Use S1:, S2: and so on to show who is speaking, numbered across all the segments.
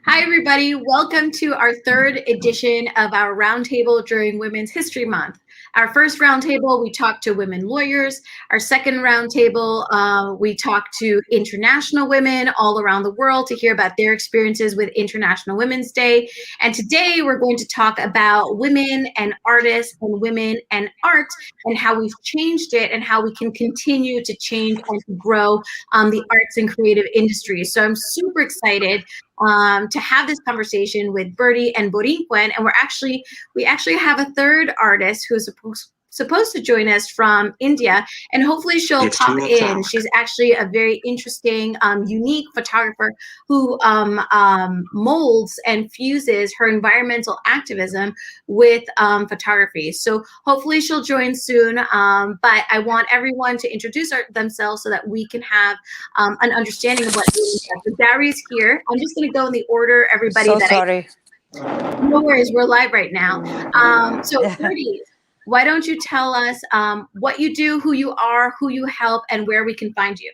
S1: Hi, everybody. Welcome to our third edition of our Roundtable during Women's History Month. Our first roundtable, we talked to women lawyers. Our second roundtable, we talked to international women all around the world to hear about their experiences with International Women's Day. And today we're going to talk about women and artists and women and art and how we've changed it and how we can continue to change and to grow the arts and creative industries. So I'm super excited to have this conversation with Bertie and Borin, and we actually have a third artist who's supposed to join us from India, and hopefully she'll pop in. She's actually a very interesting, unique photographer who molds and fuses her environmental activism with photography. So hopefully she'll join soon, but I want everyone to introduce themselves so that we can have an understanding of what so Gary's here. I'm just going to go in the order, everybody. No worries, we're live right now. So Bertie, why don't you tell us what you do, who you are, who you help, and where we can find you?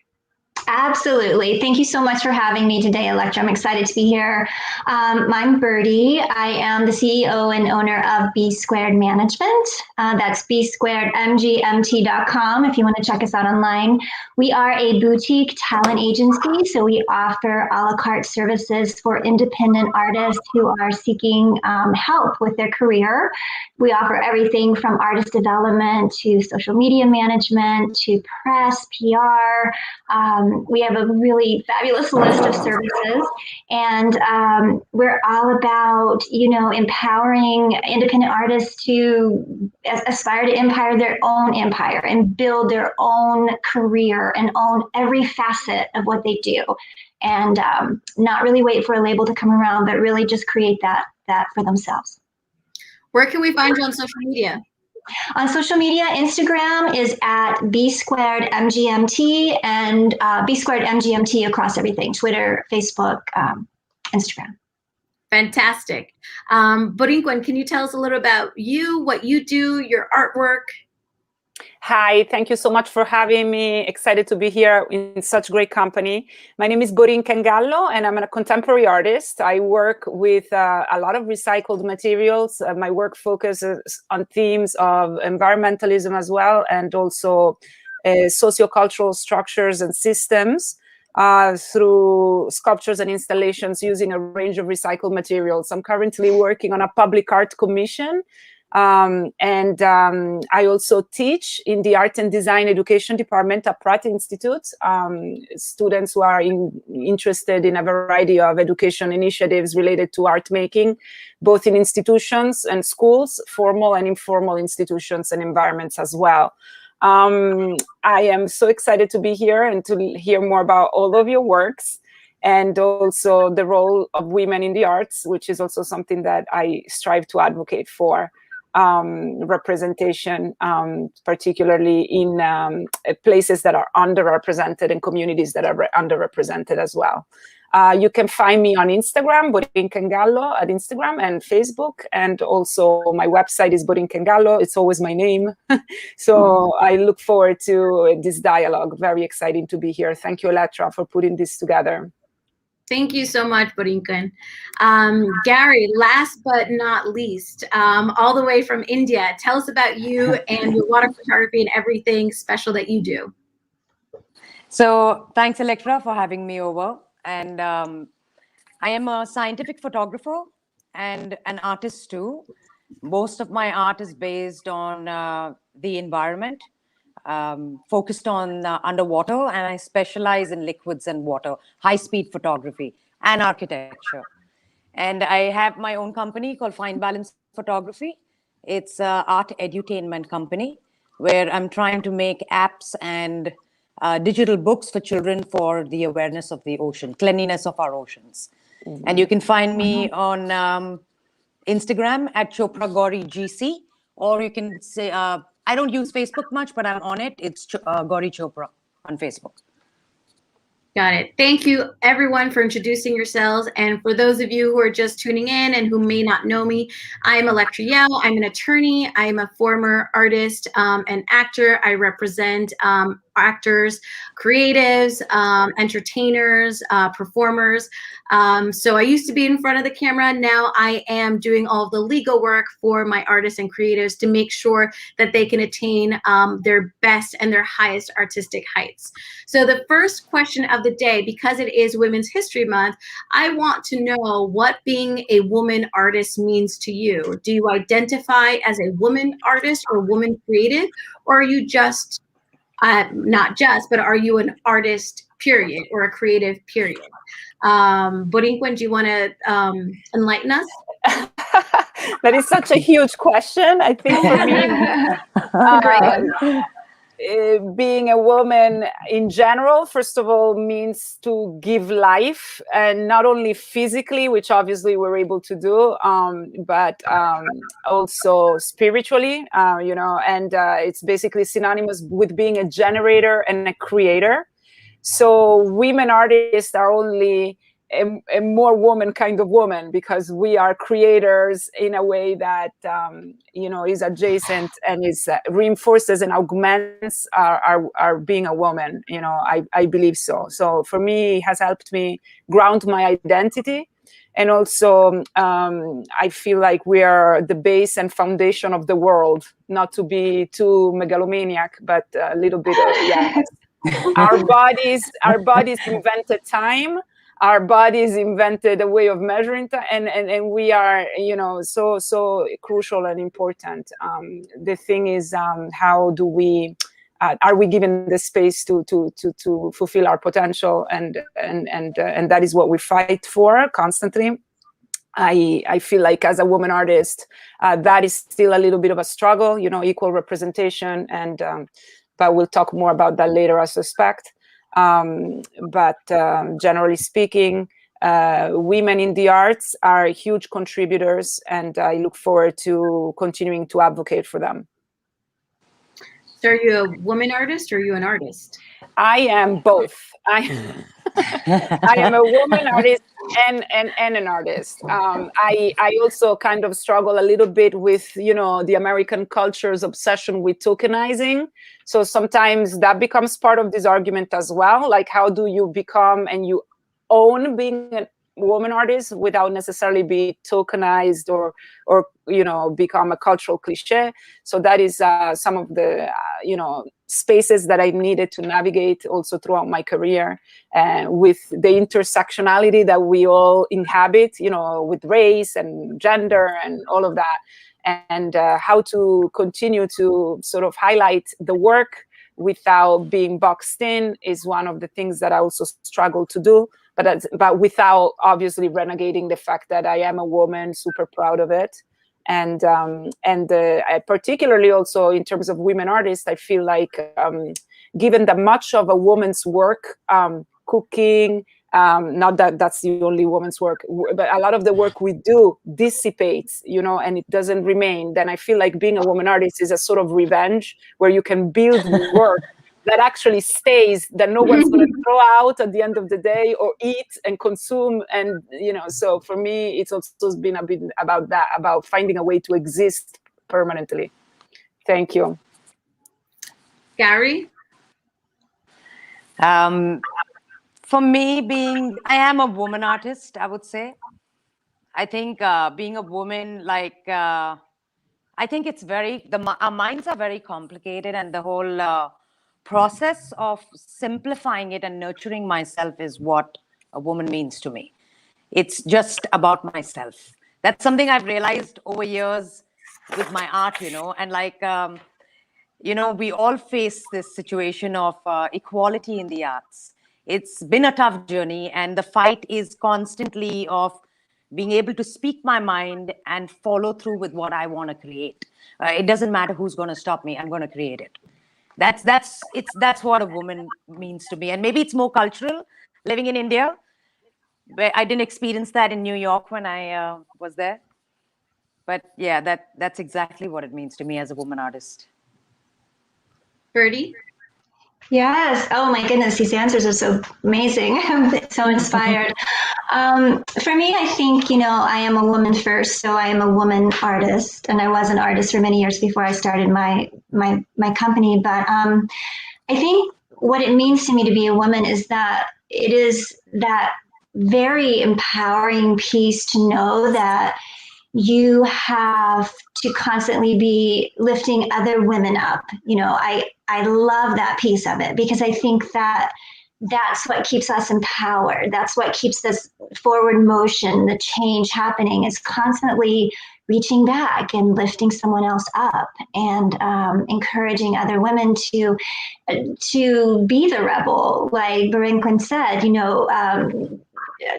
S2: Absolutely. Thank you so much for having me today, Elektra. I'm excited to be here. I'm Bertie. I am the CEO and owner of B Squared Management. That's bsquaredmgmt.com if you want to check us out online. We are a boutique talent agency, so we offer a la carte services for independent artists who are seeking help with their career. We offer everything from artist development to social media management to press, PR. We have a really fabulous list of services, and we're all about, empowering independent artists to aspire to empire their own empire and build their own career and own every facet of what they do, and not really wait for a label to come around, but really just create that for themselves.
S1: Where can we find you on social media?
S2: On social media, Instagram is at bsquaredmgmt and bsquaredmgmt across everything, Twitter, Facebook, Instagram.
S1: Fantastic. Borin, can you tell us a little about you, what you do, your artwork?
S3: Hi, thank you so much for having me. Excited to be here in such great company. My name is Borin Kangalo, and I'm a contemporary artist. I work with a lot of recycled materials. My work focuses on themes of environmentalism as well, and also sociocultural structures and systems through sculptures and installations using a range of recycled materials. I'm currently working on a public art commission. I also teach in the Art and Design Education Department at Pratt Institute, students who are interested in a variety of education initiatives related to art making, both in institutions and schools, formal and informal institutions and environments as well. I am so excited to be here and to hear more about all of your works, and also the role of women in the arts, which is also something that I strive to advocate for. Representation, particularly in places that are underrepresented and communities that are underrepresented as well. You can find me on Instagram, Borin Kangalo at Instagram and Facebook, and also my website is Borin Kangalo. It's always my name. So I look forward to this dialogue. Very exciting to be here. Thank you, Elektra, for putting this together.
S1: Thank you so much, Borin. Gary, last but not least, all the way from India, tell us about you and your water photography and everything special that you do.
S4: So thanks, Elektra, for having me over. And I am a scientific photographer and an artist too. Most of my art is based on the environment, focused on underwater, and I specialize in liquids and water, high-speed photography and architecture. And I have my own company called Fine Balance Photography. It's an art edutainment company where I'm trying to make apps and digital books for children for the awareness of the ocean, cleanliness of our oceans. Mm-hmm. And you can find me on Instagram at Chopra Gauri GC, or you can say, I don't use Facebook much, but I'm on it. It's Gauri Chopra on Facebook.
S1: Got it. Thank you, everyone, for introducing yourselves. And for those of you who are just tuning in and who may not know me, I'm Elektra Yao. I'm an attorney. I'm a former artist and actor. I represent actors, creatives, entertainers, performers. So I used to be in front of the camera. Now I am doing all the legal work for my artists and creatives to make sure that they can attain their best and their highest artistic heights. So the first question of the day, because it is Women's History Month, I want to know what being a woman artist means to you. Do you identify as a woman artist or woman creative, or are you just, not just, but are you an artist, period, or a creative, period? Borin, do you want to enlighten us?
S3: That is such a huge question. I think for me, being a woman in general, first of all, means to give life, and not only physically, which obviously we're able to do, but also spiritually, and it's basically synonymous with being a generator and a creator. So women artists are only a more woman kind of woman, because we are creators in a way that is adjacent and is reinforces and augments our being a woman. I believe so. So for me, it has helped me ground my identity. And also, I feel like we are the base and foundation of the world, not to be too megalomaniac, but a little bit of, Our bodies invented time. Our bodies invented a way of measuring time, and we are, so crucial and important. The thing is, how do we? Are we given the space to fulfill our potential? And that is what we fight for constantly. I feel like as a woman artist, that is still a little bit of a struggle. Equal representation, and but we'll talk more about that later, I suspect. But generally speaking, women in the arts are huge contributors, and I look forward to continuing to advocate for them.
S1: So are you a woman artist or are you an artist?
S3: I am both. I am a woman artist and an artist. I also kind of struggle a little bit with, the American culture's obsession with tokenizing. So sometimes that becomes part of this argument as well. Like, how do you become and you own being a woman artist without necessarily be tokenized or become a cultural cliche? So that is some of the spaces that I needed to navigate also throughout my career, with the intersectionality that we all inhabit, with race and gender and all of that, and how to continue to sort of highlight the work without being boxed in is one of the things that I also struggle to do. But without obviously renegating the fact that I am a woman, super proud of it. And particularly also in terms of women artists, I feel like given that much of a woman's work, cooking, not that that's the only woman's work, but a lot of the work we do dissipates, and it doesn't remain, then I feel like being a woman artist is a sort of revenge where you can build work that actually stays, that no one's going to throw out at the end of the day or eat and consume. And, so for me, it's also been a bit about that, about finding a way to exist permanently. Thank you.
S1: Gary?
S4: For me, I am a woman artist, I would say. I think being a woman, I think it's our minds are very complicated, and the whole process of simplifying it and nurturing myself is what a woman means to me. It's just about myself. That's something I've realized over years with my art, and we all face this situation of equality in the arts. It's been a tough journey, and the fight is constantly of being able to speak my mind and follow through with what I want to create. It doesn't matter who's going to stop me. I'm going to create it. That's what a woman means to me. And maybe it's more cultural living in India, where I didn't experience that in New York when I was there. But yeah, that's exactly what it means to me as a woman artist.
S1: Birdie?
S2: Yes. Oh my goodness, these answers are so amazing. I'm so inspired. For me, I think, I am a woman first, so I am a woman artist, and I was an artist for many years before I started my company. But I think what it means to me to be a woman is that it is that very empowering piece to know that you have to constantly be lifting other women up. I love that piece of it, because I think that that's what keeps us empowered. That's what keeps this forward motion, the change happening, is constantly reaching back and lifting someone else up, and encouraging other women to be the rebel, like Borin Kangalo said.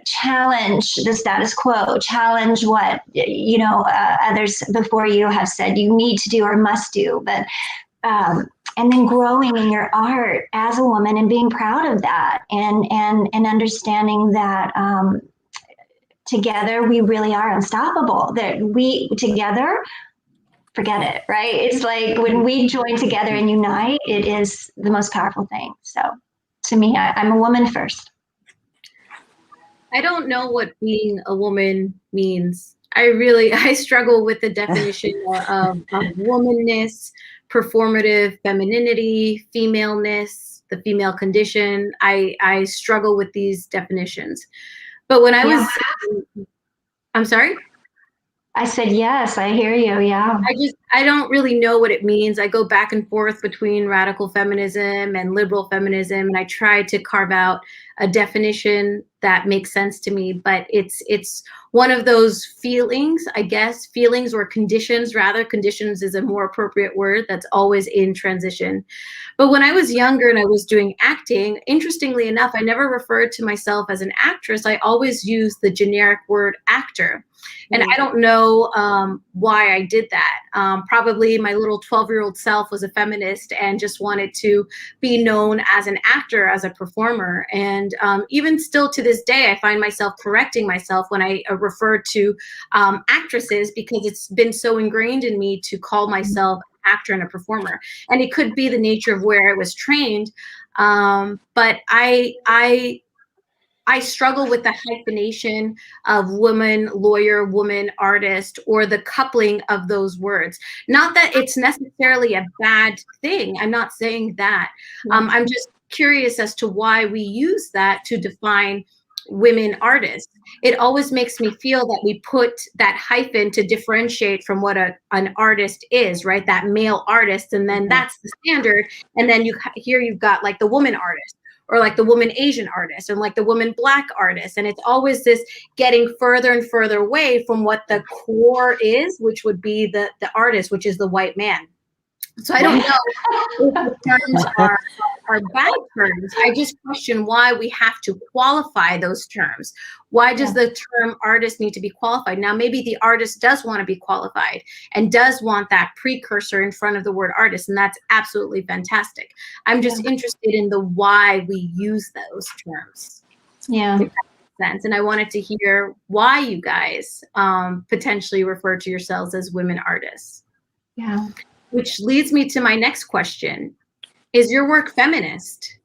S2: Challenge the status quo, challenge what others before you have said you need to do or must do. But and then growing in your art as a woman and being proud of that, and understanding that together we really are unstoppable. That we together, forget it, right? It's like when we join together and unite, it is the most powerful thing. So to me, I'm a woman first.
S1: I don't know what being a woman means. I struggle with the definition of womanness, performative femininity, femaleness, the female condition. I struggle with these definitions. But when I was, I'm sorry?
S2: I said, yes, I hear you. Yeah.
S1: I don't really know what it means. I go back and forth between radical feminism and liberal feminism, and I try to carve out a definition that makes sense to me. But it's one of those feelings, I guess, feelings or conditions, rather. Conditions is a more appropriate word, that's always in transition. But when I was younger and I was doing acting, interestingly enough, I never referred to myself as an actress. I always used the generic word actor. And I don't know why I did that. Probably my little 12-year-old self was a feminist and just wanted to be known as an actor, as a performer. And even still to this day, I find myself correcting myself when I refer to actresses, because it's been so ingrained in me to call myself an actor and a performer. And it could be the nature of where I was trained. But I struggle with the hyphenation of woman lawyer, woman artist, or the coupling of those words. Not that it's necessarily a bad thing. I'm not saying that. I'm just curious as to why we use that to define women artists. It always makes me feel that we put that hyphen to differentiate from what an artist is, right? That male artist, and then that's the standard. And then you've got like the woman artist, or like the woman Asian artist, and like the woman Black artist. And it's always this getting further and further away from what the core is, which would be the artist, which is the white man. So I don't know if the terms are bad terms. I just question why we have to qualify those terms. Why does the term artist need to be qualified? Now, maybe the artist does want to be qualified and does want that precursor in front of the word artist, and that's absolutely fantastic. I'm just interested in the why we use those terms.
S2: Yeah.
S1: If that makes sense. And I wanted to hear why you guys potentially refer to yourselves as women artists.
S2: Yeah.
S1: Which leads me to my next question. Is your work feminist?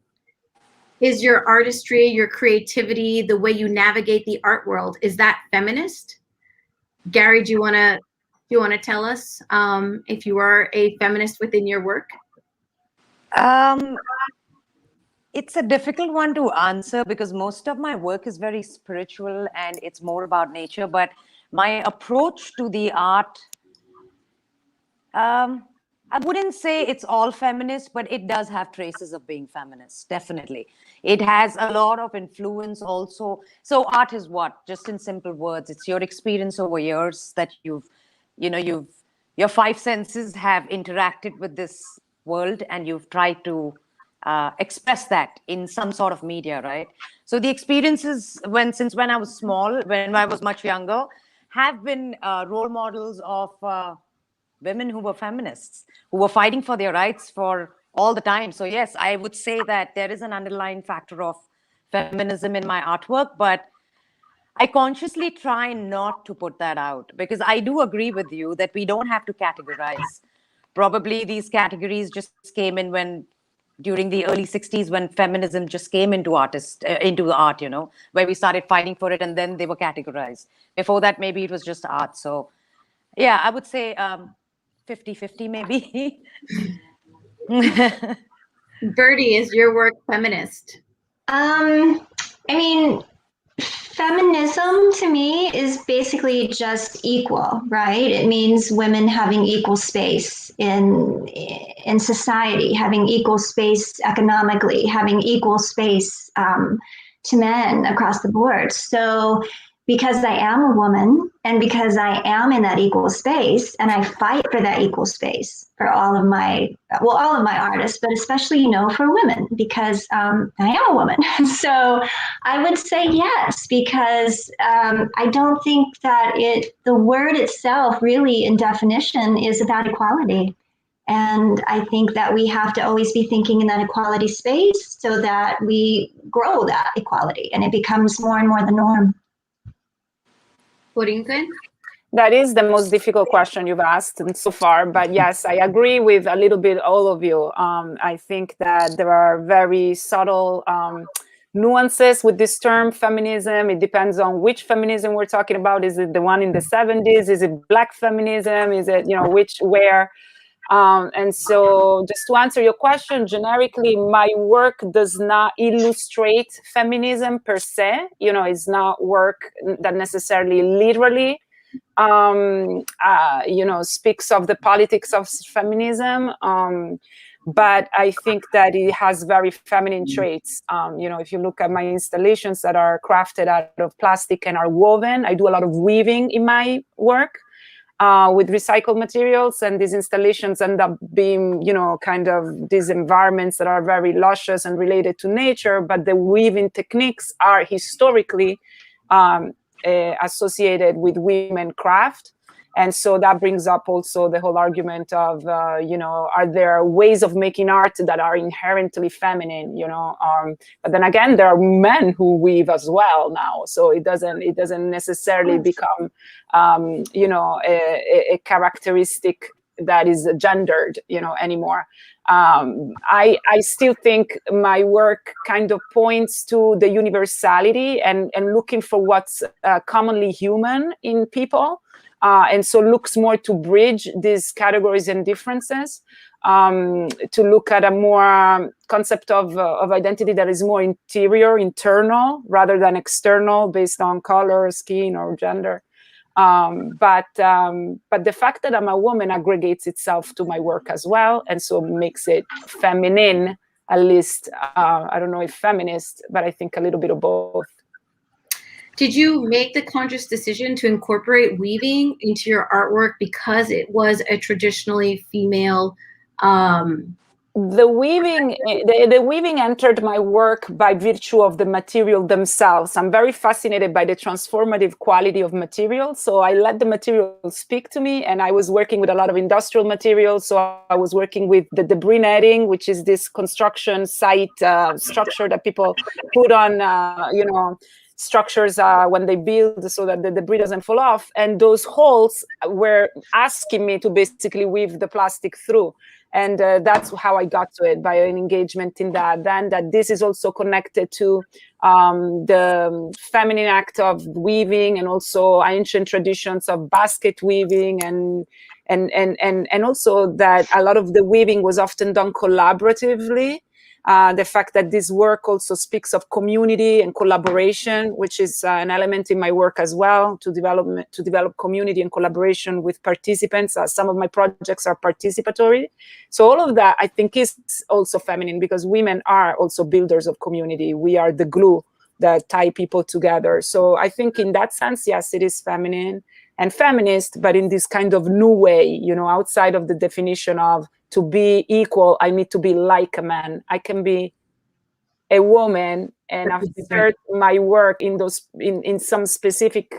S1: Is your artistry, your creativity, the way you navigate the art world, is that feminist? Gary, do you want to tell us if you are a feminist within your work?
S4: It's a difficult one to answer, because most of my work is very spiritual and it's more about nature. But my approach to the art, I wouldn't say it's all feminist, but it does have traces of being feminist, definitely. It has a lot of influence also. So art is what? Just in simple words, it's your experience over years that your five senses have interacted with this world, and you've tried to express that in some sort of media, right? So the experiences since when I was small, when I was much younger, have been role models of women who were feminists, who were fighting for their rights for all the time. So yes, I would say that there is an underlying factor of feminism in my artwork, but I consciously try not to put that out, because I do agree with you that we don't have to categorize. Probably these categories just came in when during the early 60s when feminism just came into the art, where we started fighting for it and then they were categorized. Before that, maybe it was just art. So yeah, I would say 50-50 maybe.
S1: Bertie, is your work feminist?
S2: I mean, feminism to me is basically just equal, right? It means women having equal space in society, having equal space economically, having equal space to men across the board. So because I am a woman and because I am in that equal space and I fight for that equal space for all of my artists, but especially, for women, because I am a woman. So I would say yes, because I don't think that the word itself really in definition is about equality. And I think that we have to always be thinking in that equality space so that we grow that equality and it becomes more and more the norm.
S1: Borin Kangalo?
S3: That is the most difficult question you've asked so far, but yes, I agree with a little bit all of you. I think that there are very subtle nuances with this term feminism. It depends on which feminism we're talking about. Is it the one in the 70s? Is it Black feminism? Is it, where? And so just to answer your question, generically, my work does not illustrate feminism per se. It's not work that necessarily literally, speaks of the politics of feminism. But I think that it has very feminine traits. If you look at my installations that are crafted out of plastic and are woven, I do a lot of weaving in my work. With recycled materials, and these installations end up being, kind of these environments that are very luscious and related to nature, but the weaving techniques are historically associated with women craft. And so that brings up also the whole argument of, are there ways of making art that are inherently feminine, but then again, there are men who weave as well now. So it doesn't necessarily become, a characteristic that is gendered, anymore. I still think my work kind of points to the universality and looking for what's commonly human in people. And so looks more to bridge these categories and differences, to look at a more concept of identity that is more internal, rather than external, based on color, skin, or gender. But the fact that I'm a woman aggregates itself to my work as well, and so makes it feminine, at least. I don't know if feminist, but I think a little bit of both.
S1: Did you make the conscious decision to incorporate weaving into your artwork because it was a traditionally female?
S3: The weaving entered my work by virtue of the material themselves. I'm very fascinated by the transformative quality of materials. So I let the material speak to me, and I was working with a lot of industrial materials. So I was working with the debris netting, which is this construction site structure that people put on, structures when they build so that the debris doesn't fall off. And those holes were asking me to basically weave the plastic through. And that's how I got to it, by an engagement in that. Then that this is also connected to the feminine act of weaving, and also ancient traditions of basket weaving, and also that a lot of the weaving was often done collaboratively. The fact that this work also speaks of community and collaboration, which is an element in my work as well, to develop community and collaboration with participants. Some of my projects are participatory. So all of that, I think, is also feminine, because women are also builders of community. We are the glue that tie people together. So I think in that sense, yes, it is feminine and feminist, but in this kind of new way, outside of the definition of to be equal, I need to be like a man. I can be a woman and assert my work in in some specific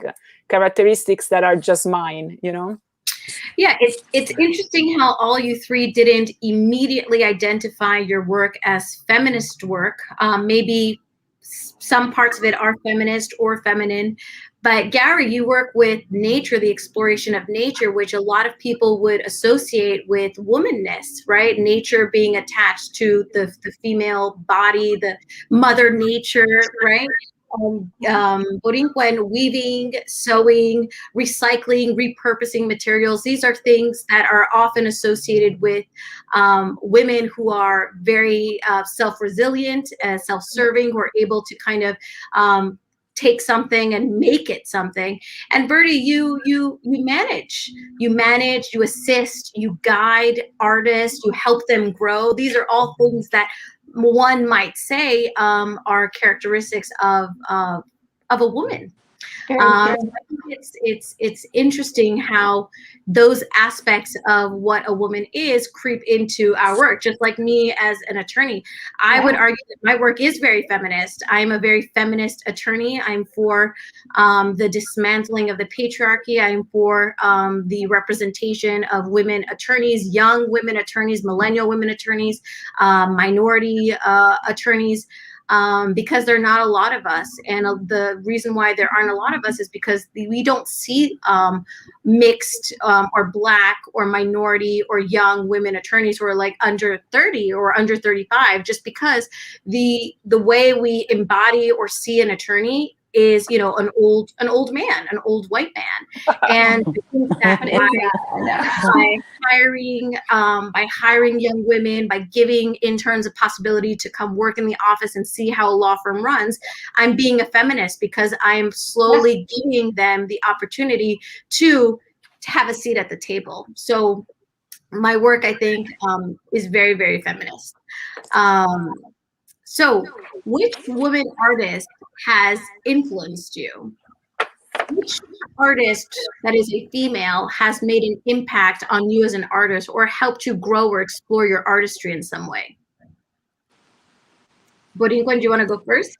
S3: characteristics that are just mine,
S1: Yeah, it's interesting how all you three didn't immediately identify your work as feminist work. Maybe some parts of it are feminist or feminine, But Gary, you work with nature, the exploration of nature, which a lot of people would associate with womanness, right? Nature being attached to the female body, the mother nature, right? Borin Kangalo, weaving, sewing, recycling, repurposing materials. These are things that are often associated with women who are very self-resilient, self-serving, who are able to kind of take something and make it something. And Bertie, you manage, you assist, you guide artists, you help them grow. These are all things that one might say are characteristics of a woman. I think it's interesting how those aspects of what a woman is creep into our work. Just like me as an attorney, I would argue that my work is very feminist. I'm a very feminist attorney. I'm for the dismantling of the patriarchy. I'm for the representation of women attorneys, young women attorneys, millennial women attorneys, minority attorneys. Because there are not a lot of us. And the reason why there aren't a lot of us is because we don't see mixed or Black or minority or young women attorneys who are like under 30 or under 35, just because the way we embody or see an attorney is, you know, an old man, an old white man. And I think that by hiring young women, by giving interns a possibility to come work in the office and see how a law firm runs, I'm being a feminist because I'm slowly giving them the opportunity to have a seat at the table. So my work, I think, is very, very feminist. So which woman artist has influenced you? Which artist that is a female has made an impact on you as an artist or helped you grow or explore your artistry in some way? Borin, do you want to go first?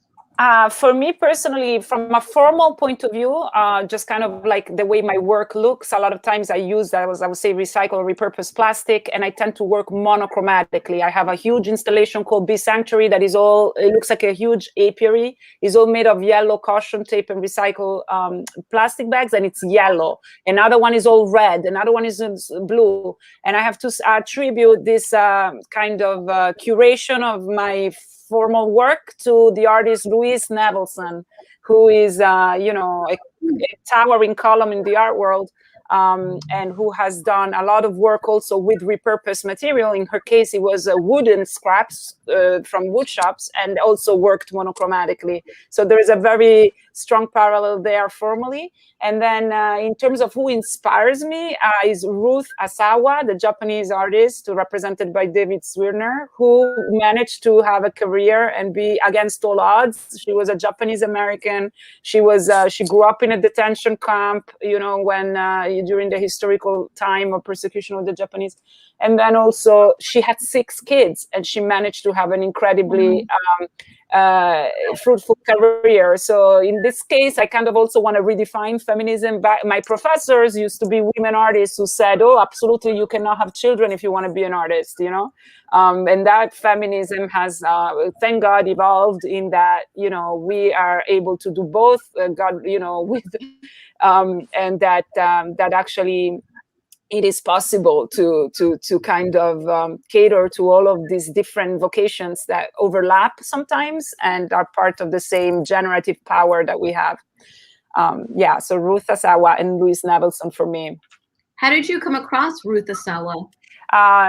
S3: For me personally, from a formal point of view, just kind of like the way my work looks, a lot of times I use, I would say, recycle or repurpose plastic, and I tend to work monochromatically. I have a huge installation called Bee Sanctuary that is all, it looks like a huge apiary. It's all made of yellow caution tape and recycled plastic bags, and it's yellow. Another one is all red, another one is blue. And I have to attribute this kind of curation of my formal work to the artist Nevilson, who is, you know, a towering column in the art world, and who has done a lot of work also with repurposed material. In her case, it was wooden scraps from wood shops, and also worked monochromatically. So there is a very strong parallel there formally. And then in terms of who inspires me is Ruth Asawa, the Japanese artist represented by David Swirner, who managed to have a career and be against all odds. She was a Japanese American. She grew up in a detention camp, you know, when during the historical time of persecution of the Japanese. And then also she had 6 kids, and she managed to have an incredibly fruitful career. So in this case, I kind of also want to redefine feminism. My professors used to be women artists who said, oh, absolutely, you cannot have children if you want to be an artist, you know? And that feminism has, thank God, evolved in that, you know, we are able to do both, God, you know, with, and that actually, it is possible to kind of cater to all of these different vocations that overlap sometimes and are part of the same generative power that we have. Yeah, so Ruth Asawa and Louise Nevilson for me.
S1: How did you come across Ruth Asawa?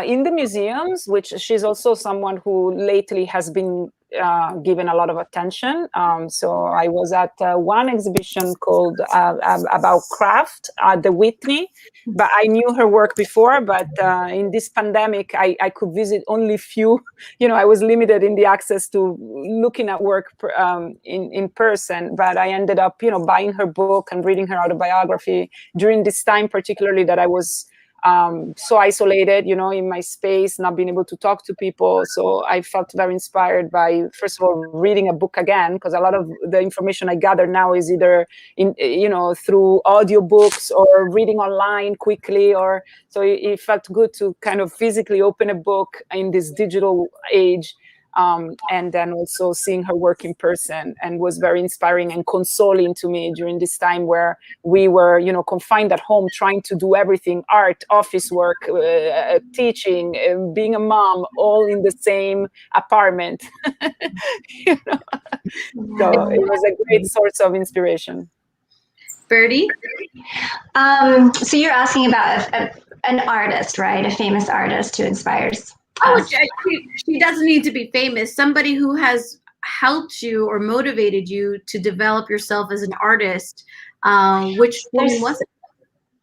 S3: In the museums, which she's also someone who lately has been given a lot of attention. So I was at one exhibition called about craft at the Whitney, but I knew her work before, but in this pandemic, I could visit only few, you know, I was limited in the access to looking at work in person, but I ended up, you know, buying her book and reading her autobiography during this time, particularly that I was so isolated, you know, in my space, not being able to talk to people. So I felt very inspired by, first of all, reading a book again, because a lot of the information I gather now is either in, you know, through audiobooks or reading online quickly, or so it felt good to kind of physically open a book in this digital age. and then also seeing her work in person, and was very inspiring and consoling to me during this time where we were, confined at home, trying to do everything: art, office work, teaching, being a mom, all in the same apartment. So it was a great source of inspiration.
S1: Birdie?
S2: So you're asking about an artist, right? A famous artist who inspires us.
S1: She doesn't need to be famous. Somebody who has helped you or motivated you to develop yourself as an artist. Which woman was it?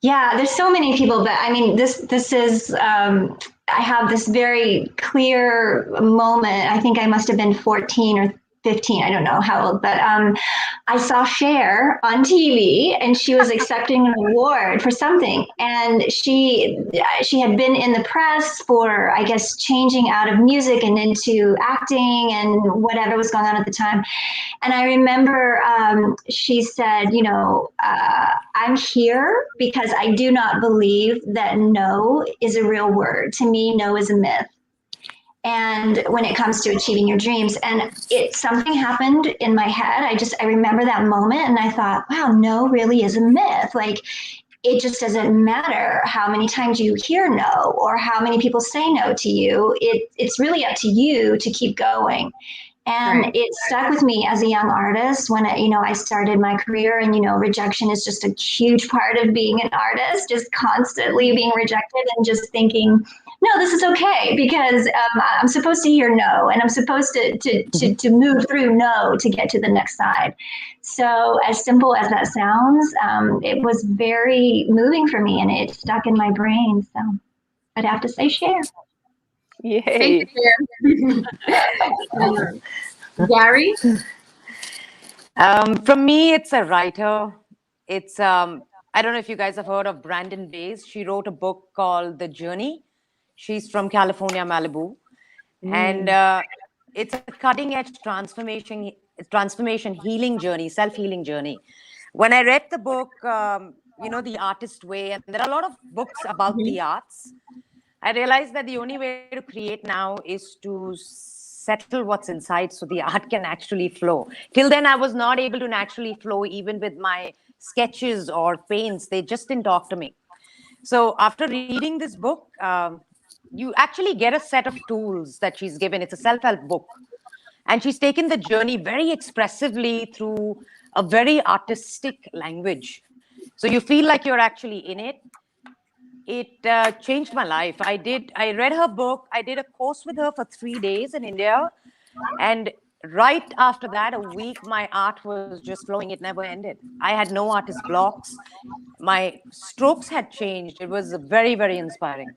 S2: Yeah, there's so many people, but I mean, this is, I have this very clear moment. I think I must have been 14 or 15, I don't know how old, but I saw Cher on TV, and she was accepting an award for something, and she had been in the press for, I guess, changing out of music and into acting and whatever was going on at the time. And I remember she said, I'm here because I do not believe that no is a real word. To me, no is a myth. And when it comes to achieving your dreams, and something happened in my head. I remember that moment, and I thought, wow, no really is a myth. Like, it just doesn't matter how many times you hear no or how many people say no to you. It's really up to you to keep going. And
S1: Right.
S2: It stuck with me as a young artist when I started my career, and rejection is just a huge part of being an artist, just constantly being rejected and just thinking, no, this is okay, because I'm supposed to hear no, and I'm supposed to move through no to get to the next side. So as simple as that sounds, it was very moving for me, and it stuck in my brain. So I'd have to say Cher.
S3: Yay.
S1: Thank you, Cher. Gary?
S4: From me, it's a writer. It's I don't know if you guys have heard of Brandon Bays. She wrote a book called The Journey. She's from California, Malibu, and it's a cutting-edge transformation healing journey, self-healing journey. When I read the book, The Artist Way, and there are a lot of books about the arts, I realized that the only way to create now is to settle what's inside so the art can actually flow. Till then, I was not able to naturally flow even with my sketches or paints. They just didn't talk to me. So after reading this book, you actually get a set of tools that she's given. It's a self-help book. And she's taken the journey very expressively through a very artistic language. So you feel like you're actually in it. It changed my life. I read her book. I did a course with her for 3 days in India. And right after that, a week, my art was just flowing. It never ended. I had no artist blocks. My strokes had changed. It was very, very inspiring.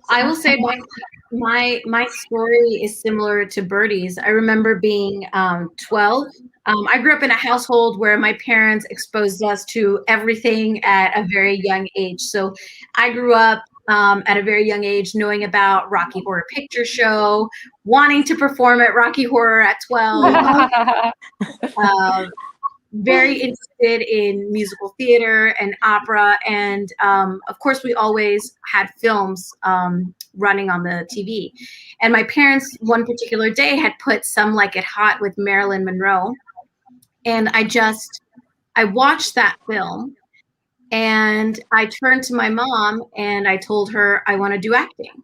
S1: I will say my story is similar to Birdie's. I remember being 12. I grew up in a household where my parents exposed us to everything at a very young age. So I grew up at a very young age knowing about Rocky Horror Picture Show, wanting to perform at Rocky Horror at 12. Very interested in musical theater and opera, and of course we always had films running on the TV. And my parents one particular day had put Some Like It Hot with Marilyn Monroe, and I watched that film, and I turned to my mom and I told her I want to do acting.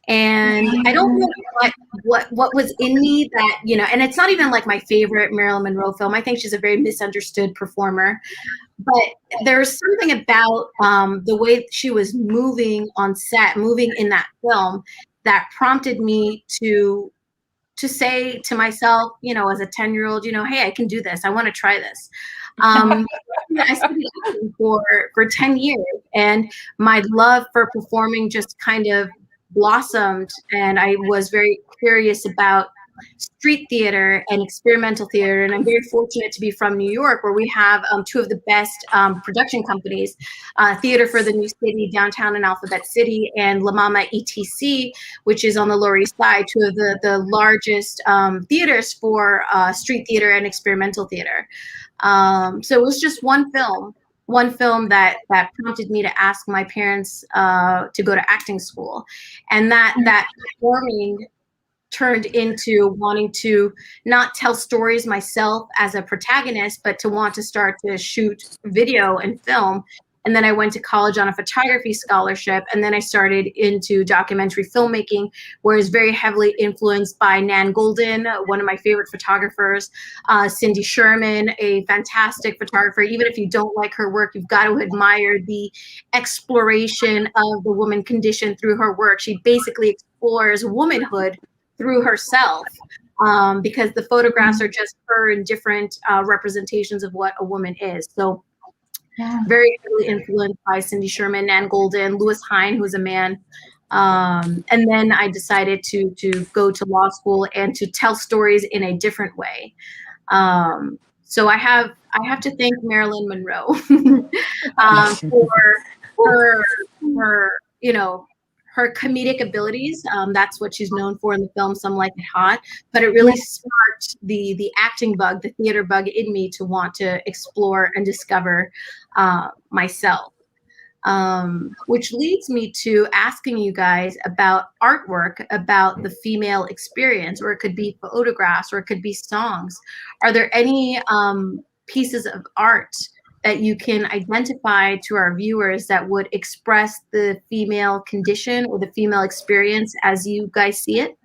S1: And I don't know what was in me that, and it's not even like my favorite Marilyn Monroe film. I think she's a very misunderstood performer. But there's something about the way she was moving on set, moving in that film, that prompted me to say to myself, as a 10-year-old, hey, I can do this. I want to try this. I studied acting for 10 years, and my love for performing just kind of blossomed, and I was very curious about street theater and experimental theater. And I'm very fortunate to be from New York, where we have two of the best production companies, Theater for the New City downtown in Alphabet City, and La Mama ETC, which is on the Lower East Side, two of the largest theaters for street theater and experimental theater. So it was just one film one film that prompted me to ask my parents to go to acting school, and that performing turned into wanting to not tell stories myself as a protagonist, but to want to start to shoot video and film. And then I went to college on a photography scholarship, and then I started into documentary filmmaking, where I was very heavily influenced by Nan Goldin, one of my favorite photographers, Cindy Sherman, a fantastic photographer. Even if you don't like her work, you've got to admire the exploration of the woman condition through her work. She basically explores womanhood through herself, because the photographs are just her in different representations of what a woman is. So very heavily influenced by Cindy Sherman, Nan Goldin, Louis Hine, who's a man. And then I decided to go to law school and to tell stories in a different way. So I have to thank Marilyn Monroe for her, her comedic abilities. That's what she's known for in the film Some Like It Hot, but it really sparked the acting bug, the theater bug in me to want to explore and discover myself. Which leads me to asking you guys about artwork, about the female experience, or it could be photographs, or it could be songs. Are there any pieces of art that you can identify to our viewers that would express the female condition or the female experience as you guys see it?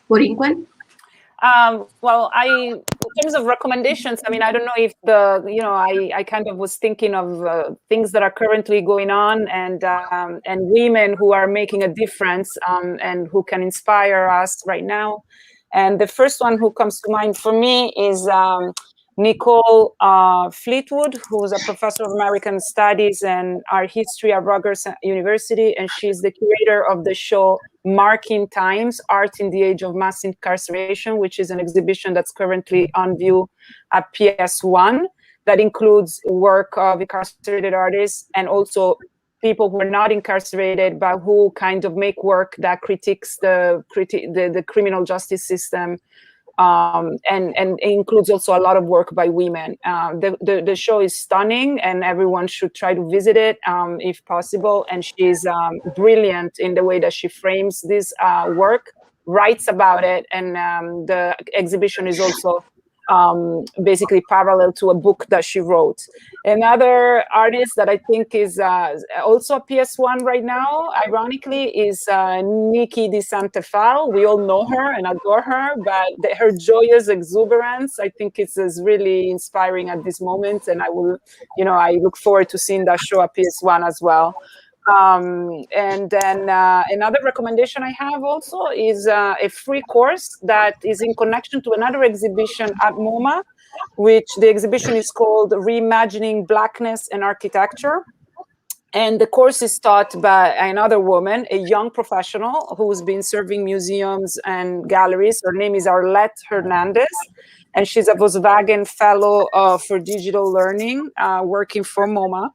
S1: Borin Kangalo?
S3: Well, in terms of recommendations, I mean, I don't know if I kind of was thinking of things that are currently going on, and women who are making a difference, and who can inspire us right now. And the first one who comes to mind for me is Nicole Fleetwood, who's a professor of American Studies and Art History at Rutgers University, and she's the curator of the show Marking Times, Art in the Age of Mass Incarceration, which is an exhibition that's currently on view at PS1, that includes work of incarcerated artists and also people who are not incarcerated, but who kind of make work that critiques the criminal justice system. And it includes also a lot of work by women. The show is stunning, and everyone should try to visit it if possible. And she's brilliant in the way that she frames this work, writes about it, and the exhibition is also basically parallel to a book that she wrote. Another artist that I think is also a PS1 right now, ironically, is Nikki Di Santifal. We all know her and adore her, but her joyous exuberance, I think is really inspiring at this moment. And I look forward to seeing that show at PS1 as well. And then another recommendation I have also is a free course that is in connection to another exhibition at MoMA, which the exhibition is called Reimagining, Blackness and Architecture. And the course is taught by another woman, a young professional who's been serving museums and galleries. Her name is Arlette Hernandez, and she's a Volkswagen Fellow for Digital Learning, working for MoMA.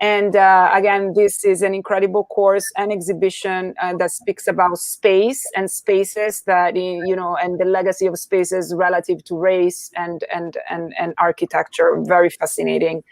S3: And again, this is an incredible course and exhibition that speaks about space and spaces that, and the legacy of spaces relative to race and architecture. Very fascinating.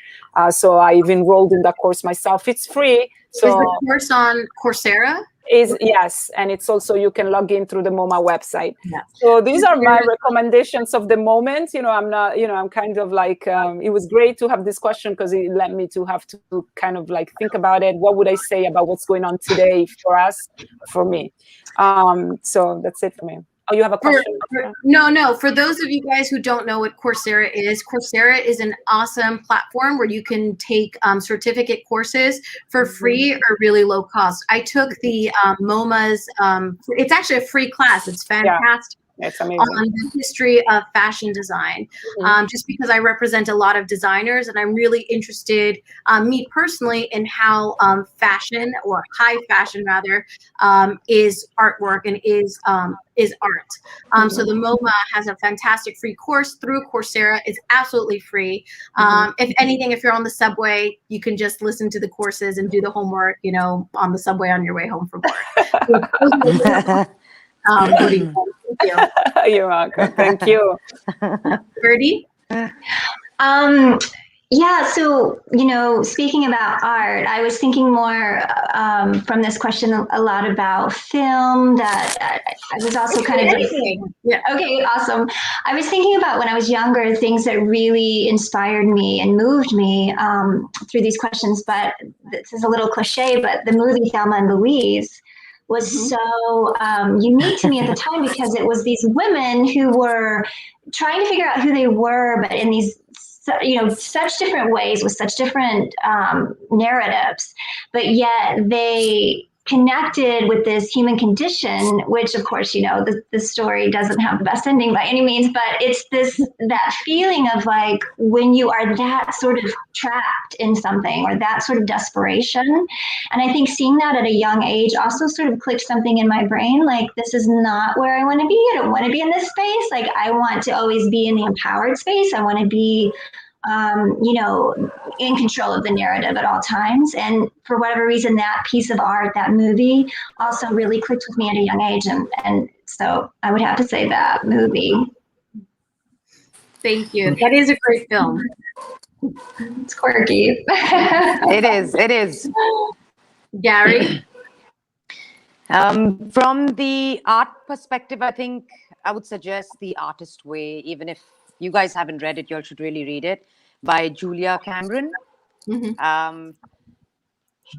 S3: So I've enrolled in that course myself. It's free. So
S1: is the course on Coursera?
S3: Yes, and it's also, you can log in through the MoMA website.
S1: Yeah.
S3: So these are my recommendations of the moment. I'm kind of like, it was great to have this question because it led me to have to kind of like think about it. What would I say about what's going on today for me? So that's it for me. Oh, you have a question?
S1: No. For those of you guys who don't know what Coursera is an awesome platform where you can take certificate courses for free or really low cost. I took the MoMA's, it's actually a free class. It's fantastic.
S3: It's amazing.
S1: On the history of fashion design, just because I represent a lot of designers, and I'm really interested, me personally, in how fashion, or high fashion rather, is artwork and is art. So the MoMA has a fantastic free course through Coursera. It's absolutely free. If anything, if you're on the subway, you can just listen to the courses and do the homework, on the subway on your way home from work. Thank you.
S3: You're welcome. Thank you.
S1: Birdie?
S2: Yeah, so, speaking about art, I was thinking more from this question a lot about film that I was also kind of
S1: Yeah.
S2: Okay, awesome. I was thinking about when I was younger, things that really inspired me and moved me through these questions, but this is a little cliche, but the movie Thelma and Louise was so unique to me at the time because it was these women who were trying to figure out who they were, but in these such different ways with such different narratives, but yet they connected with this human condition, which of course, the story doesn't have the best ending by any means, but it's that feeling of like when you are that sort of trapped in something or that sort of desperation. And I think seeing that at a young age also sort of clicked something in my brain, like this is not where I want to be. I don't want to be in this space. Like I want to always be in the empowered space. I want to be in control of the narrative at all times. And for whatever reason, that piece of art, that movie also really clicked with me at a young age. And so I would have to say that movie.
S1: Thank you. That is a great film.
S2: It's quirky.
S4: It is.
S1: Gary?
S4: From the art perspective, I think I would suggest The Artist Way. Even if you guys haven't read it, you all should really read it, by Julia Cameron.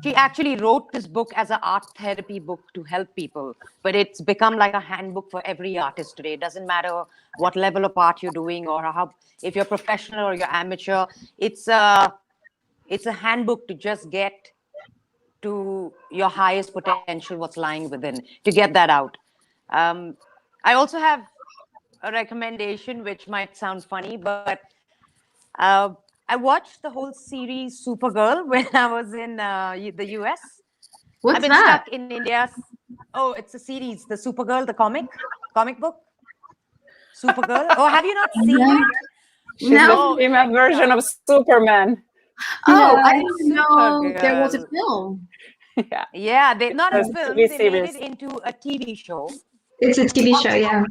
S4: She actually wrote this book as an art therapy book to help people, but it's become like a handbook for every artist today. It doesn't matter what level of art you're doing or if you're professional or you're amateur. It's a handbook to just get to your highest potential, what's lying within, to get that out. I also have a recommendation, which might sound funny, but I watched the whole series Supergirl when I was in the US.
S1: What's
S4: I've been
S1: that?
S4: stuck in India. Oh, it's a series, the Supergirl, the comic book. Supergirl. Oh, have you not seen it?
S3: She's the female version of Superman.
S1: Oh, I didn't know there was a
S4: Supergirl.
S1: film.
S4: Yeah, they not a
S3: It's a
S4: film.
S3: TV
S4: They
S3: series.
S4: made it into a TV show.
S2: It's a TV show, yeah.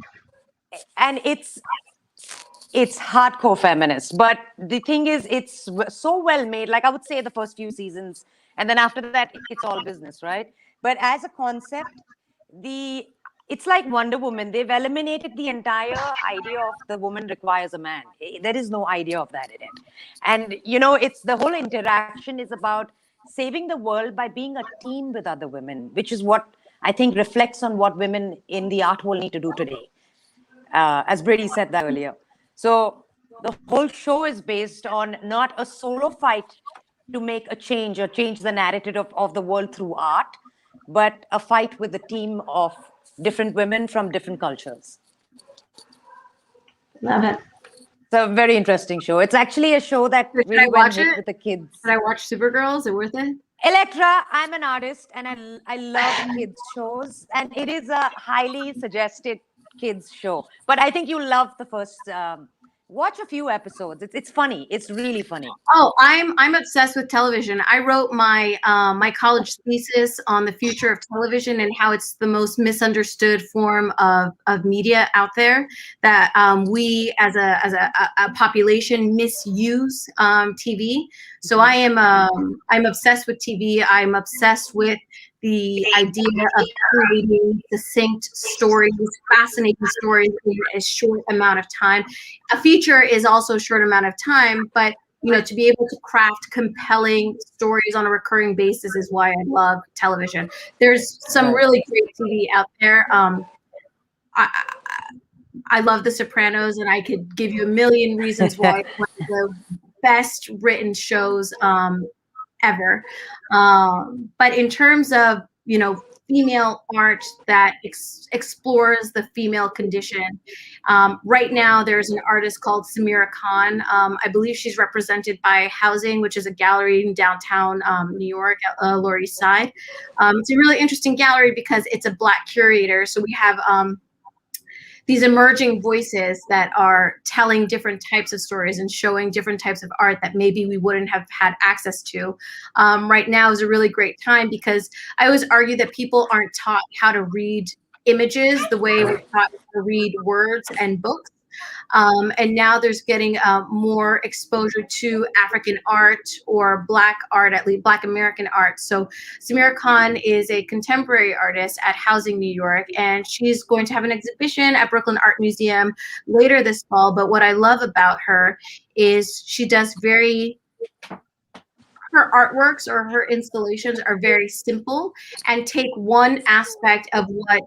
S4: And it's hardcore feminist, but the thing is, it's so well made. Like I would say the first few seasons, and then after that it's all business, right? But as a concept, it's like Wonder Woman. They've eliminated the entire idea of the woman requires a man. There is no idea of that in it. And it's the whole interaction is about saving the world by being a team with other women, which is what I think reflects on what women in the art world need to do today. As Brady said that earlier. So the whole show is based on not a solo fight to make a change or change the narrative of the world through art, but a fight with a team of different women from different cultures.
S2: Love it.
S4: It's a very interesting show. It's actually a show that really went hit with the kids.
S1: Did I watch Supergirl? Is it worth it?
S4: Elektra, I'm an artist and I love kids shows, and it is a highly suggested kids show. But I think you'll love the first. Watch a few episodes. It's funny. It's really funny.
S1: Oh, I'm obsessed with television. I wrote my my college thesis on the future of television and how it's the most misunderstood form of media out there. That we as a population misuse TV. So I'm obsessed with TV. I'm obsessed with the idea of creating succinct stories, fascinating stories in a short amount of time. A feature is also a short amount of time, but to be able to craft compelling stories on a recurring basis is why I love television. There's some really great TV out there. I love The Sopranos, and I could give you a million reasons why it's one of the best written shows ever. But in terms of, female art that explores the female condition, right now there's an artist called Samira Khan. I believe she's represented by Housing, which is a gallery in downtown New York, Lower East Side. It's a really interesting gallery because it's a Black curator. So we have these emerging voices that are telling different types of stories and showing different types of art that maybe we wouldn't have had access to. Right now is a really great time because I always argue that people aren't taught how to read images the way we're taught to read words and books. And now there's getting more exposure to African art or Black art, at least Black American art. So Samira Khan is a contemporary artist at Housing New York, and she's going to have an exhibition at Brooklyn Art Museum later this fall. But what I love about her is she does her artworks or her installations are very simple and take one aspect of what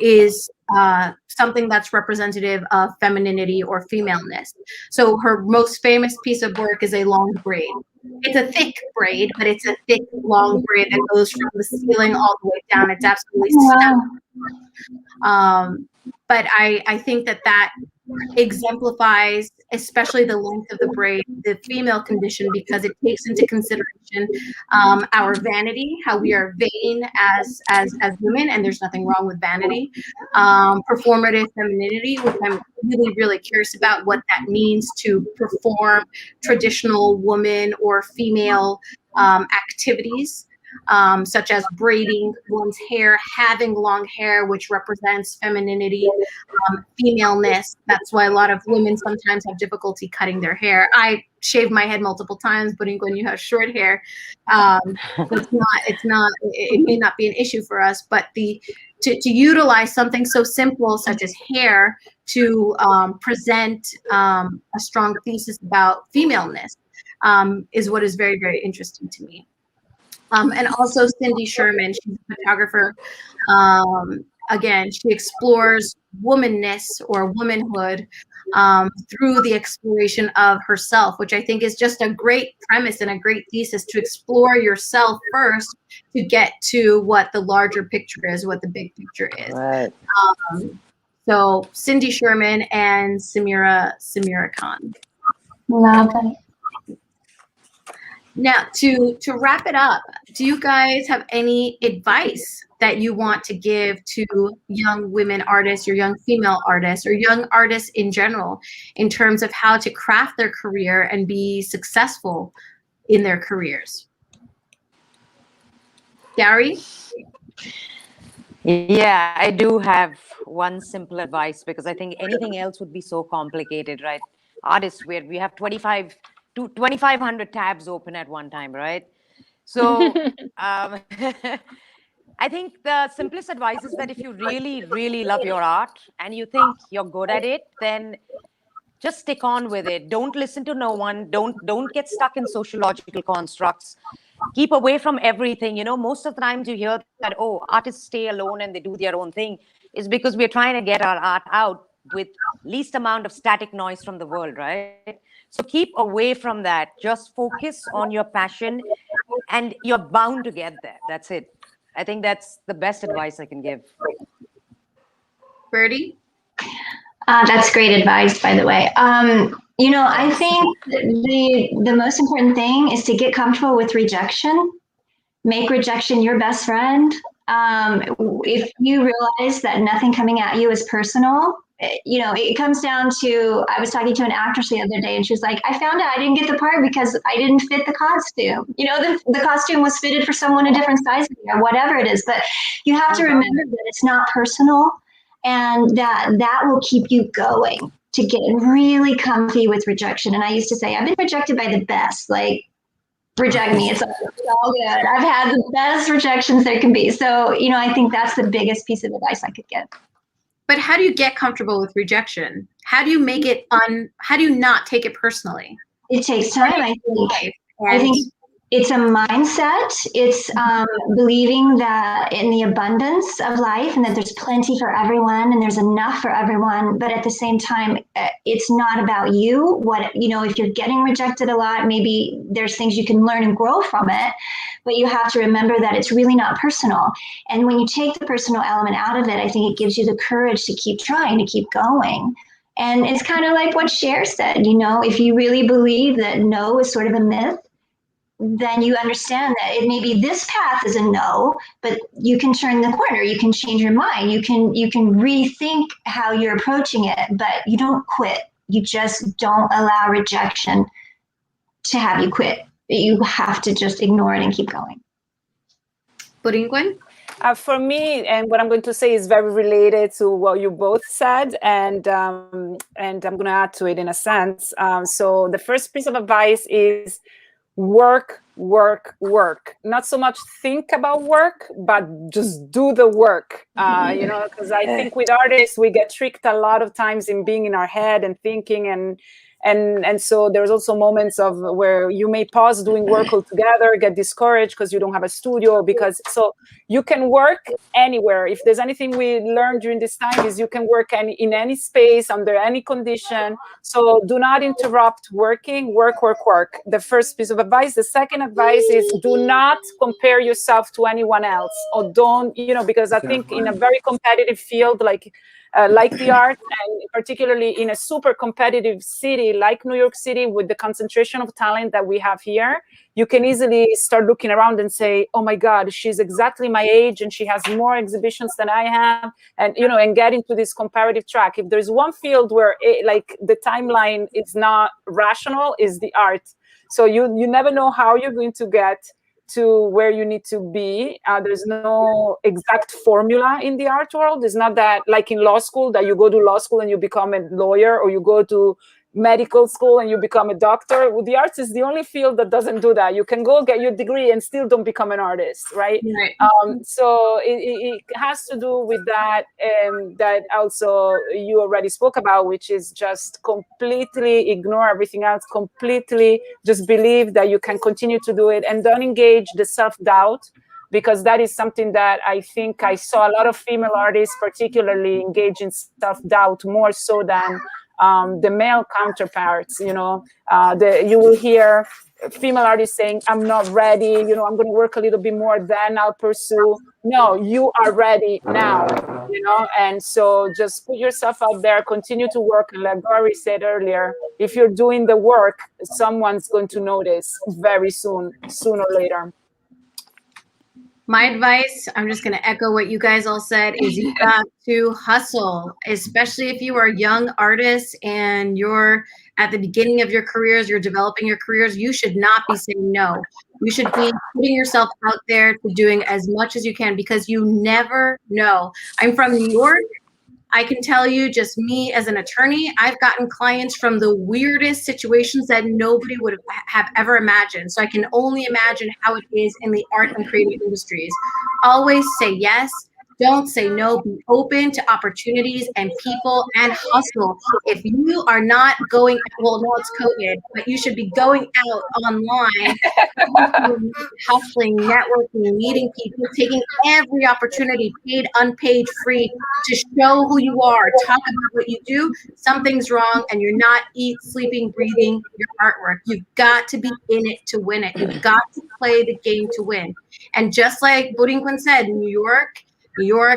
S1: is something that's representative of femininity or femaleness. So her most famous piece of work is a long braid. It's a thick braid, but it's a thick, long braid that goes from the ceiling all the way down. It's absolutely stunning. But I think that exemplifies, especially the length of the braid, the female condition, because it takes into consideration our vanity, how we are vain as women, and there's nothing wrong with vanity. Performative femininity, which I'm really, really curious about what that means to perform traditional woman or female activities. Such as braiding one's hair, having long hair, which represents femininity, femaleness. That's why a lot of women sometimes have difficulty cutting their hair. I shave my head multiple times, but when you have short hair, it may not be an issue for us. But to utilize something so simple such as hair to present a strong thesis about femaleness is what is very, very interesting to me. And also Cindy Sherman, she's a photographer. Again, she explores womanness or womanhood through the exploration of herself, which I think is just a great premise and a great thesis, to explore yourself first to get to what the larger picture is, what the big picture is.
S3: Right.
S1: So Cindy Sherman and Samira Khan.
S2: Love it.
S1: Now, to wrap it up, do you guys have any advice that you want to give to young women artists or young female artists or young artists in general in terms of how to craft their career and be successful in their careers? Gary?
S4: Yeah, I do have one simple advice, because I think anything else would be so complicated, right? Artists, we have 2,500 tabs open at one time, right? So I think the simplest advice is that if you really, really love your art and you think you're good at it, then just stick on with it. Don't listen to no one. Don't get stuck in sociological constructs. Keep away from everything. You know, most of the times you hear that, oh, artists stay alone and they do their own thing, is because we're trying to get our art out with least amount of static noise from the world, right? So keep away from that. Just focus on your passion and you're bound to get there. That's it. I think that's the best advice I can give.
S1: Birdie?
S2: That's great advice, by the way. You know, I think the most important thing is to get comfortable with rejection. Make rejection your best friend. If you realize that nothing coming at you is personal, you know, it comes down to, I was talking to an actress the other day and she was like, I found out I didn't get the part because I didn't fit the costume. You know, the costume was fitted for someone a different size or whatever it is, but you have to remember that it's not personal, and that will keep you going to get really comfy with rejection. And I used to say, I've been rejected by the best, like, reject me, it's all good. I've had the best rejections there can be. So, you know, I think that's the biggest piece of advice I could give.
S1: But how do you get comfortable with rejection? How do you make it how do you not take it personally?
S2: It takes time, I think. I think it's a mindset. It's believing that in the abundance of life and that there's plenty for everyone and there's enough for everyone. But at the same time, it's not about you. What, you know, if you're getting rejected a lot, maybe there's things you can learn and grow from it. But you have to remember that it's really not personal. And when you take the personal element out of it, I think it gives you the courage to keep trying, to keep going. And it's kind of like what Cher said, you know, if you really believe that no is sort of a myth, then you understand that it maybe this path is a no, but you can turn the corner, you can change your mind, you can rethink how you're approaching it, but you don't quit. You just don't allow rejection to have you quit. You have to just ignore it and keep going.
S1: Borin?
S3: For me, and what I'm going to say is very related to what you both said, and I'm going to add to it in a sense. So the first piece of advice is work, work, work. Not so much think about work, but just do the work. Because I think with artists, we get tricked a lot of times in being in our head and thinking, and so there's also moments of where you may pause doing work altogether, get discouraged because you don't have a studio, because so you can work anywhere. If there's anything we learned during this time is you can work in any space, under any condition. So do not interrupt working, work, work, work. The first piece of advice. The second advice is do not compare yourself to anyone else, or don't, because I think in a very competitive field like the art, and particularly in a super competitive city like New York City, with the concentration of talent that we have here, you can easily start looking around and say, oh my God, she's exactly my age and she has more exhibitions than I have, and get into this comparative track. If there's one field where the timeline is not rational, is the art. So you never know how you're going to get to where you need to be. There's no exact formula in the art world. It's not that like in law school, that you go to law school and you become a lawyer, or you go to medical school and you become a doctor. Well, the arts is the only field that doesn't do that. You can go get your degree and still don't become an artist, right? So it has to do with that, that also you already spoke about, which is just completely ignore everything else, completely just believe that you can continue to do it, and don't engage the self-doubt, because that is something that I think I saw a lot of female artists particularly engage in self-doubt, more so than the male counterparts. You will hear female artists saying, I'm not ready, I'm going to work a little bit more, then I'll pursue. No, you are ready now, and so just put yourself out there, continue to work. And like Gary said earlier, if you're doing the work, someone's going to notice very soon, sooner or later.
S1: My advice, I'm just going to echo what you guys all said, is you got to hustle, especially if you are young artists and you're at the beginning of your careers, you're developing your careers. You should not be saying no. You should be putting yourself out there to doing as much as you can, because you never know. I'm from New York. I can tell you, just me as an attorney, I've gotten clients from the weirdest situations that nobody would have ever imagined. So I can only imagine how it is in the art and creative industries. Always say yes. Don't say no. Be open to opportunities and people, and hustle. If you are not going, well, no, it's COVID, but you should be going out online, hustling, networking, meeting people, taking every opportunity, paid, unpaid, free, to show who you are, talk about what you do. Something's wrong and you're not sleeping, breathing your artwork. You've got to be in it to win it. You've got to play the game to win. And just like Borin Kangalo said, New York,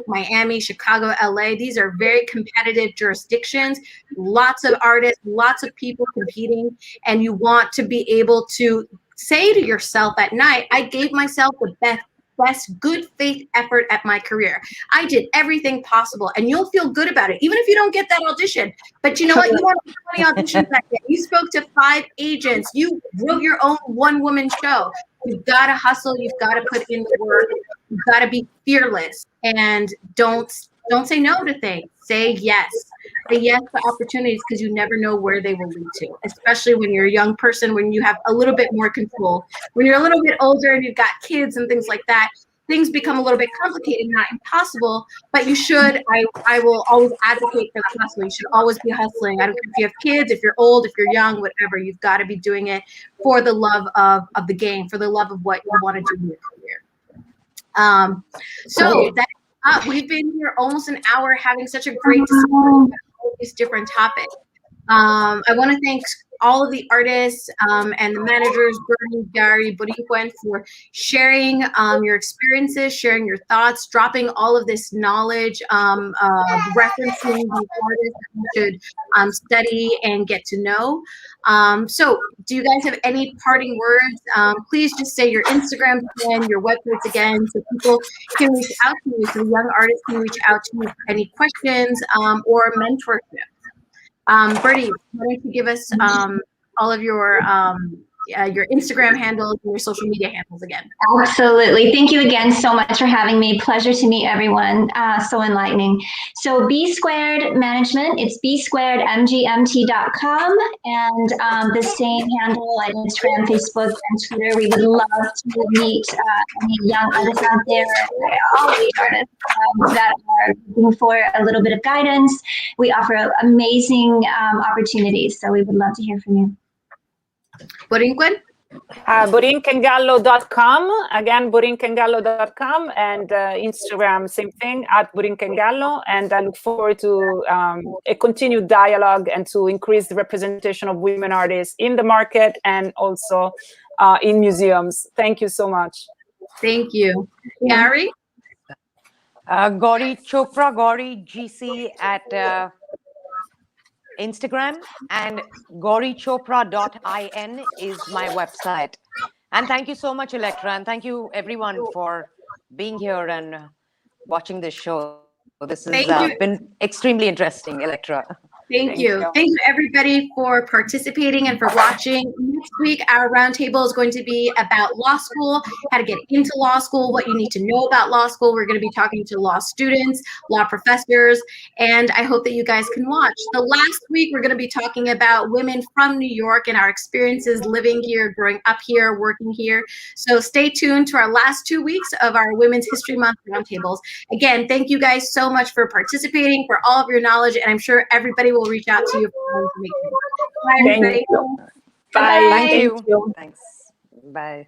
S1: Miami, Chicago, LA, these are very competitive jurisdictions, lots of artists, lots of people competing, and you want to be able to say to yourself at night, I gave myself the best good faith effort at my career. I did everything possible, and you'll feel good about it, even if you don't get that audition. But you know what? You weren't 20 auditions that day. You spoke to 5 agents. You wrote your own one-woman show. You've got to hustle. You've got to put in the work. You've got to be fearless, and don't say no to things. Say yes. Say yes to opportunities, because you never know where they will lead to, especially when you're a young person, when you have a little bit more control. When you're a little bit older and you've got kids and things like that, things become a little bit complicated, not impossible, but you should, I will always advocate for hustling. You should always be hustling. I don't care if you have kids, if you're old, if you're young, whatever, you've got to be doing it for the love of the game, for the love of what you want to do in your career. So that we've been here almost an hour having such a great discussion about all these different topics. I want to thank all of the artists and the managers, Bernie, Gary, Borin Kangalo, for sharing your experiences, sharing your thoughts, dropping all of this knowledge, referencing these artists that you should study and get to know. So do you guys have any parting words? Please just say your Instagrams again, your websites again, so people can reach out to you, so young artists can reach out to you for any questions or mentorship. Bertie, why don't you give us all of your your Instagram handles and your social media handles again.
S2: Absolutely. Thank you again so much for having me. Pleasure to meet everyone. So enlightening. So B Squared Management, it's bsquaredmgmt.com, and the same handle at Instagram, Facebook, and Twitter. We would love to meet any young artists out there, all age artists that are looking for a little bit of guidance. We offer amazing opportunities, so we would love to hear from you.
S1: Borin Kangalo?
S3: BorinKangalo.com, again, BorinKangalo.com, and Instagram, same thing, at Borin Kangalo. And I look forward to a continued dialogue and to increase the representation of women artists in the market and also in museums. Thank you so much.
S1: Thank you. Gary?
S4: Gauri Chopra, Gauri GC at Instagram, and gaurichopra.in is my website. And thank you so much, Elektra, and thank you everyone for being here and watching this show. This has been extremely interesting, Elektra.
S1: Thank you. Thank you, everybody, for participating and for watching. Next week, our roundtable is going to be about law school, how to get into law school, what you need to know about law school. We're going to be talking to law students, law professors, and I hope that you guys can watch. The last week, we're going to be talking about women from New York and our experiences living here, growing up here, working here. So stay tuned to our last 2 weeks of our Women's History Month roundtables. Again, thank you guys so much for participating, for all of your knowledge, and I'm sure everybody will reach out to you for more information. Bye, everybody.
S3: Bye.
S4: Thank you. Thanks. Bye.